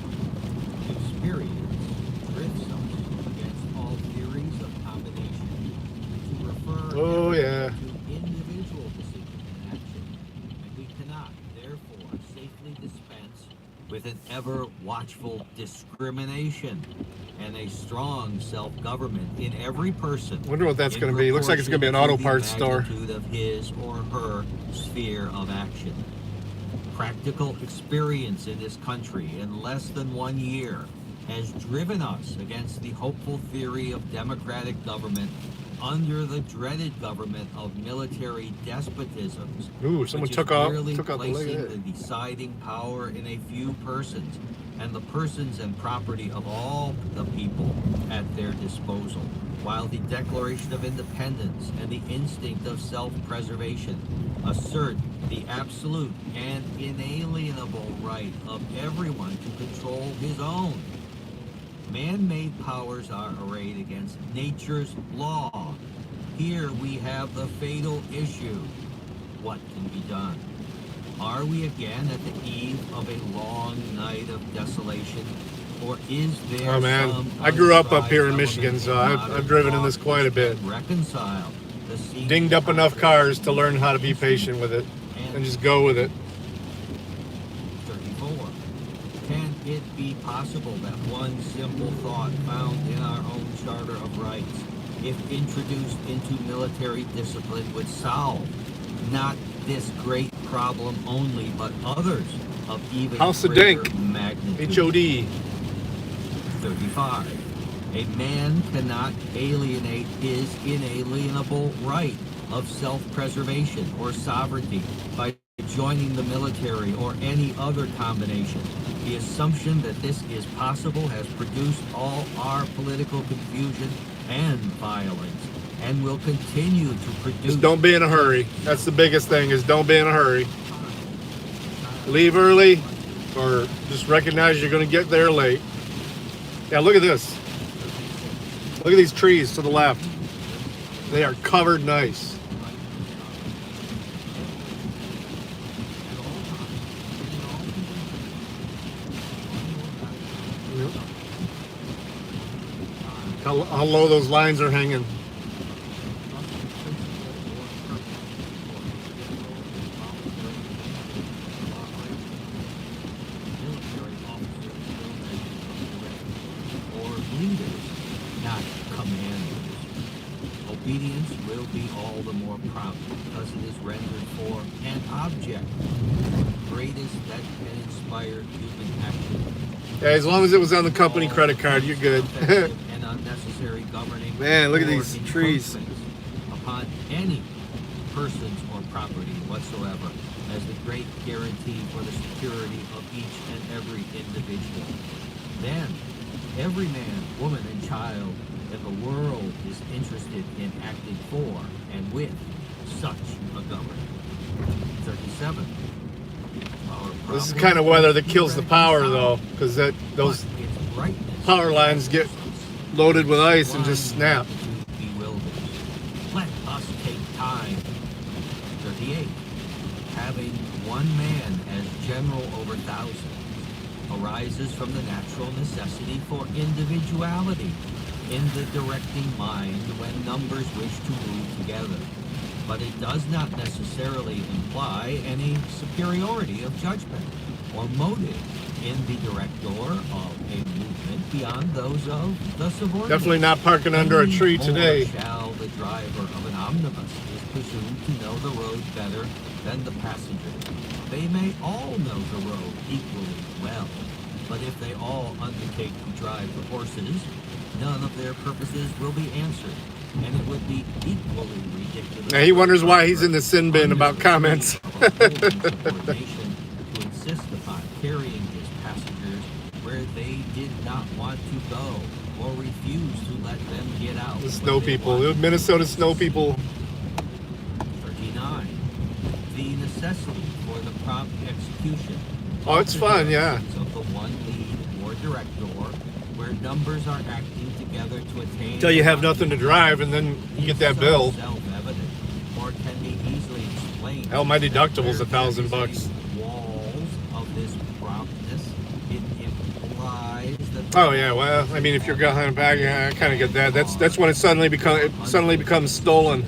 with an ever watchful discrimination and a strong self-government in every person. Wonder what that's going to be. Looks like it's going to be an auto parts store. Of his or her sphere of action. Practical experience in this country in less than 1 year has driven us against the hopeful theory of democratic government under the dreaded government of military despotisms. Ooh, someone took out the leg placing of the it. deciding power in a few persons, and the persons and property of all the people at their disposal, while the Declaration of Independence and the instinct of self-preservation assert the absolute and inalienable right of everyone to control his own. Man-made powers are arrayed against nature's law. Here we have the fatal issue. What can be done? Are we again at the eve of a long night of desolation? Or is there Oh man, some I grew up here in unscribed Michigan, so element I've driven in this quite a bit. Reconcile the seeming Dinged up enough cars to learn how to be contradiction patient with it and just go with it. 34. Can it be possible that one simple thought found in our own Charter of Rights, if introduced into military discipline, would solve not this great problem only, but others of even House of greater Dink. magnitude? HOD. 35. A man cannot alienate his inalienable right of self-preservation or sovereignty by joining the military or any other combination. The assumption that this is possible has produced all our political confusion and violence, and will continue to produce. Just don't be in a hurry. That's the biggest thing, is don't be in a hurry. Leave early, or just recognize you're going to get there late. Yeah, look at this. Look at these trees to the left. They are covered nice. Yep. How low those lines are hanging. Or leaders, not commanders. Obedience will be all the more prompt because it is rendered for an object, the greatest that can inspire human action. Yeah, as long as it was on the company credit card, you're good. Offensive and unnecessary governing Man, look at or these trees. encroachments upon any persons or property whatsoever as the great guarantee for the security of each and every individual. Then, every man, woman, and child in the world is interested in acting for and with such a government. 37. This is kind of weather that kills the power, though, because those power lines get loaded with ice and just snap. Let us take time. 38. Having one man as general over thousands arises from the natural necessity for individuality in the directing mind when numbers wish to move together. But it does not necessarily imply any superiority of judgment or motive in the director of a movement beyond those of the subordinate. Definitely not parking under a tree today. Nor shall the driver of an omnibus is presumed to know the road better than the passenger. They may all know the road equally well, but if they all undertake to drive the horses, none of their purposes will be answered, and it would be equally ridiculous. Now he wonders why he's in the sin bin about comments. To insist upon carrying his passengers where they did not want to go, or refuse to let them get out. The snow people, the Minnesota snow people. 39. The necessity for the prompt execution. Oh, it's fun, yeah. Of the one lead or director, where numbers are acting together to attain. Until you have nothing to drive, and then you get that bill. Self-evident, or can be easily explained. Hell, my deductible's $1,000. Walls of this promptness, it implies that. Oh yeah, well, I mean, if you're behind back, yeah, I kind of get that. That's when it suddenly becomes stolen.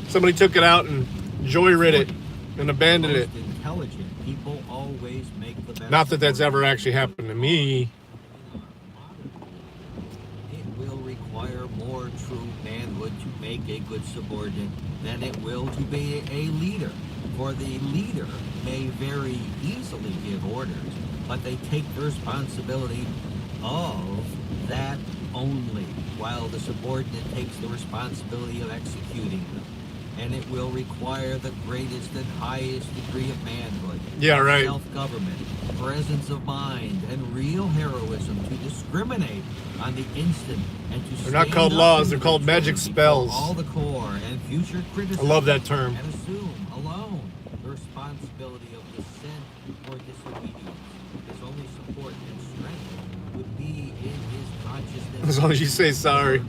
Somebody took it out and joyrid it and abandoned it. Intelligent People always make the best. Not that that's ever actually happened to me. It will require more true manhood to make a good subordinate than it will to be a leader. For the leader may very easily give orders, but they take the responsibility of that only, while the subordinate takes the responsibility of executing them. And it will require the greatest and highest degree of manhood, Yeah, right. self-government, presence of mind, and real heroism to discriminate on the instant and to They're not stand called up laws, they're to called the magic before spells. all the core and future criticism. I love that term. And assume alone the responsibility of dissent or disobedience. His only support and strength would be in his consciousness. As long as you say sorry. True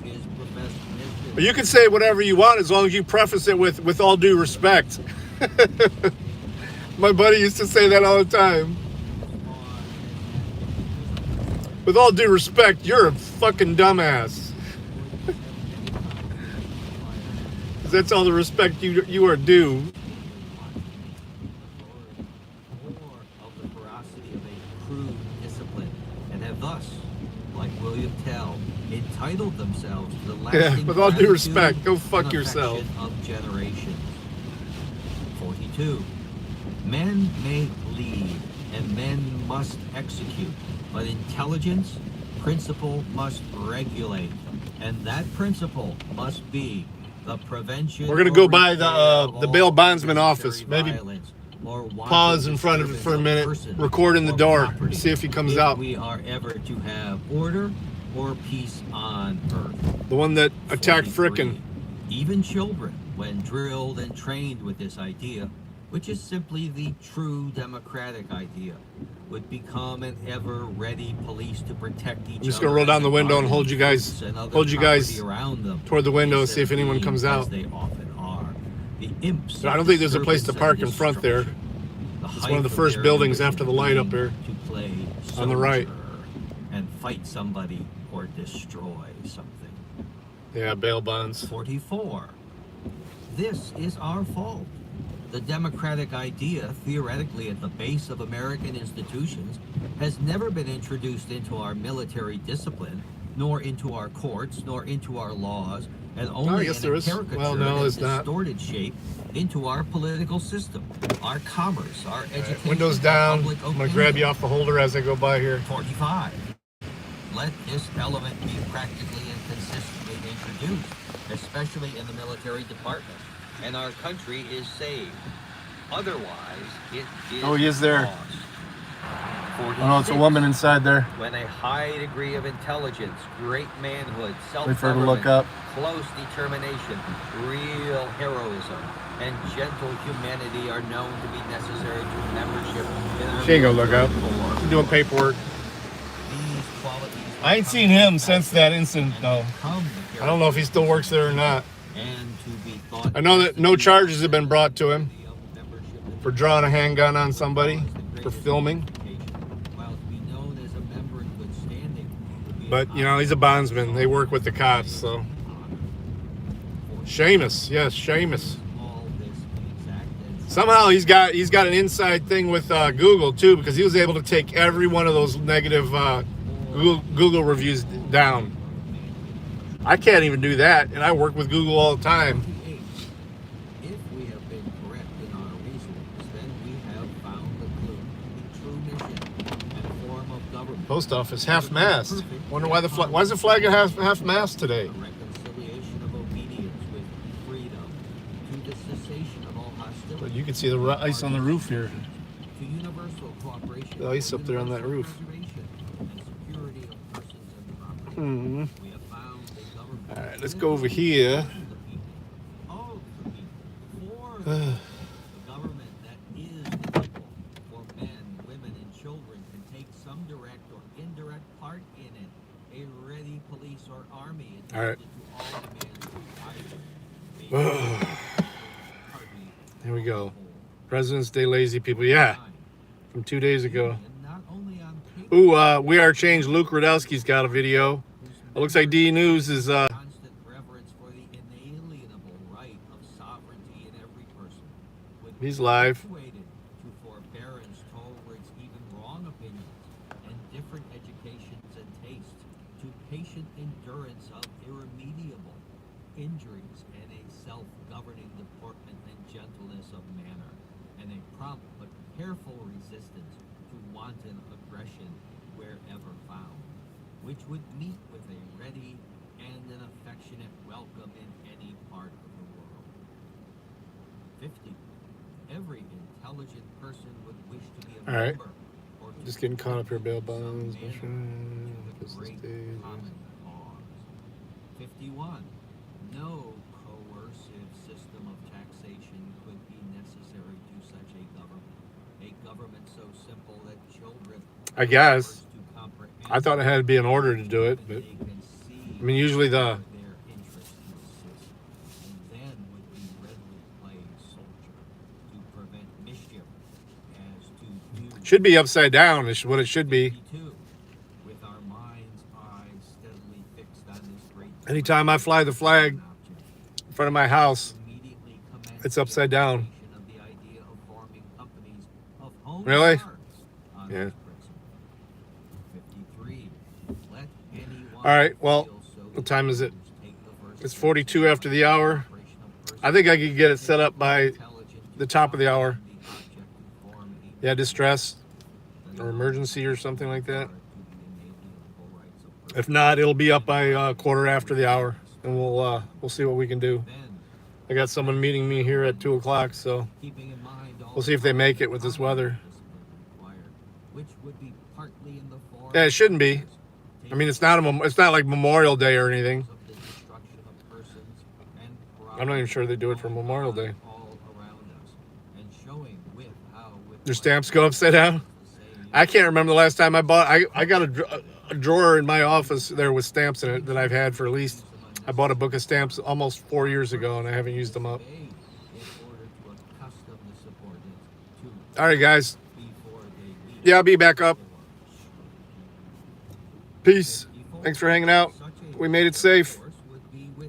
to his professed mission. But you can say whatever you want as long as you preface it with all due respect. My buddy used to say that all the time. With all due respect, you're a fucking dumbass. 'Cause that's all the respect you are due. Or of the ferocity of a crude discipline, and have thus, like William Tell, entitled themselves to the lasting with all due gratitude respect, go fuck and yourself. affection of generations. 42. Men may lead, and men must execute, but intelligence, principle must regulate, and that principle must be the prevention. We're gonna or go by repair of the bail all bondsman unnecessary office. Maybe violence or wanton pause in front of it for a disturbance minute, person record in the or door, property, see if he comes if out. we are ever to have order or peace on earth. The one that attacked 43. Frickin'. Even children, when drilled and trained with this idea, which is simply the true democratic idea, would become an ever-ready police to protect each other. I'm just gonna roll down the window and hold you guys around them, toward the window, see if anyone comes as out. They often are. The imps. I don't think there's a place to park in front there. It's one of the first buildings after the light up there. To play On the right. soldier and fight somebody or destroy something. Yeah, bail bonds. 44. This is our fault. The democratic idea, theoretically at the base of American institutions, has never been introduced into our military discipline, nor into our courts, nor into our laws, and only guess in there a is. caricature Well, no, and it's not. distorted shape into our political system, our commerce, our education, Windows our down. public I'm gonna opinion. grab you off the holder as I go by here. 45. Let this element be practically and consistently introduced, especially in the military department, and our country is saved. Otherwise, it is Oh, he is there. lost. Oh no, it's a woman inside there. When a high degree of intelligence, great manhood, Wait for her to look self-government, up. close determination, real heroism, and gentle humanity are known to be necessary to membership in our She ain't gonna look up. military corps. I'm doing paperwork. These qualities I ain't seen him since that incident though. become the I don't know if he still works there or not. and to be thought I know that no charges have been brought to him for drawing a handgun on somebody, for filming. while to be known as a member in good standing would be But you know, he's a bondsman. They work with the cops, so. Seamus, yes, Seamus. all this exact and Somehow he's got an inside thing with Google too, because he was able to take every one of those negative Google reviews down. I can't even do that, and I work with Google all the time. 28. If we have been correct in our reasonings, then we have found the clue, the true mission and form of government. Post office half mast. Wonder why why is the flag at half mast today? A reconciliation of obedience with freedom, to the cessation of all hostility. But you can see the ice on the roof here. To universal cooperation. The ice up there on that roof. Preservation and security of persons and property. Hmm. We have found a government. All right, let's go over here. Of the people, for the people. A government that is the people, for men, women, and children can take some direct or indirect part in it. A ready police or army All right. adapted to all demands of either. Here we go. President's Day lazy people. Yeah, from 2 days ago. And not only on paper, Ooh, We Are Change. Luke Radowski's got a video. It looks like D News is constant reverence for the inalienable right of sovereignty in every person. Would He's live. be persuaded to patient endurance of irremediable injuries, and a self-governing deportment and gentleness of manner, and a prompt but careful resistance to wanton aggression wherever found, which would meet with a ready and an affectionate welcome in any part of the world. 50. Every intelligent person would wish to be a All right. member or to Just getting caught up here, bail contribute bonds, in some manner to the business great days. common cause. 51. No coercive system of taxation could be necessary to such a government so simple that children I guess. to comprehend I thought it had to be in order to do it, but they can see I mean, usually the their interest to assist, and then would be readily play soldier to prevent mischief as to do. should be upside down is what it should be. 52, with our mind's eyes steadily fixed on this great Anytime I fly the flag in front of my house, immediately commence it's upside down. the of the idea of forming companies of home Really? guards on Yeah. this principle. 53, let anyone All right, well, feel so what time is it? take the first It's 42 after the hour. I think I could get it set up by the top of the hour. Yeah, distress or emergency or something like that. If not, it'll be up by quarter after the hour, and we'll see what we can do. I got someone meeting me here at 2 o'clock, so we'll see if they make it with this weather. Yeah, it shouldn't be. I mean, it's not like Memorial Day or anything. I'm not even sure they do it for Memorial Day. Your stamps go upside down? I can't remember the last time I bought. I got a drawer in my office there with stamps in it that I've had for at least. I bought a book of stamps almost 4 years ago, and I haven't used them up. All right, guys. Yeah, I'll be back up. Peace. Thanks for hanging out. We made it safe.